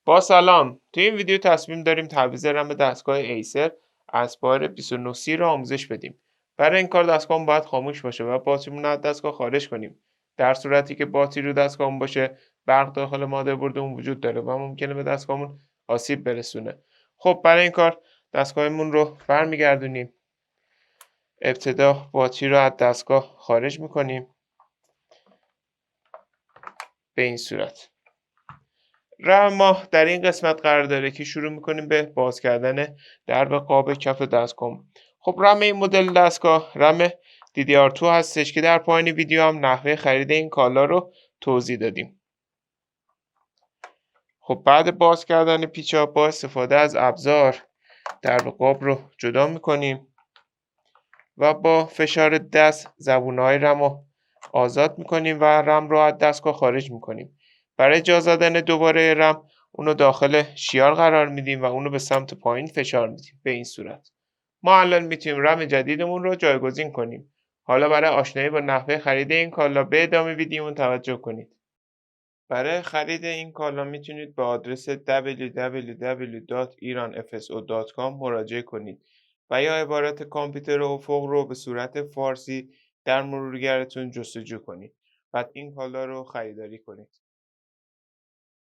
با سلام. تو این ویدیو تصمیم داریم تعویض رم دستگاه ایسر از بار 29C رو آموزش بدیم. برای این کار دستگاهمون باید خاموش باشه و باتریمون رو از دستگاه خارج کنیم. در صورتی که باتری رو دستگاهمون باشه، برق داخل مادربردمون وجود داره و ممکنه به دستگاهمون آسیب برسونه. خب برای این کار دستگاهمون رو برمیگردونیم. ابتدا باتری رو از دستگاه خارج میکنیم. به این صورت. رم ما در این قسمت قرار داره که شروع میکنیم به باز کردن درب قاب کف دستگاه. خب رم این مدل دستگاه رم DDR2 هستش که در پایین ویدیو هم نحوه خرید این کالا رو توضیح دادیم. خب بعد باز کردن پیچا با استفاده از ابزار درب قاب رو جدا میکنیم و با فشار دست زبونهای رم رو آزاد میکنیم و رم رو از دستگاه خارج میکنیم. برای جا زدن دوباره رم اونو داخل شیار قرار میدیم و اونو به سمت پایین فشار میدیم. به این صورت ما الان میتونیم رم جدیدمون رو جایگزین کنیم. حالا برای آشنایی با نحوه خرید این کالا به ادامه ویدیومون توجه کنید. برای خرید این کالا میتونید به آدرس www.iranfso.com مراجعه کنید و یا عبارت کامپیوتر افق رو به صورت فارسی در مرورگرتون جستجو کنید. بعد این کالا رو خریداری کنید.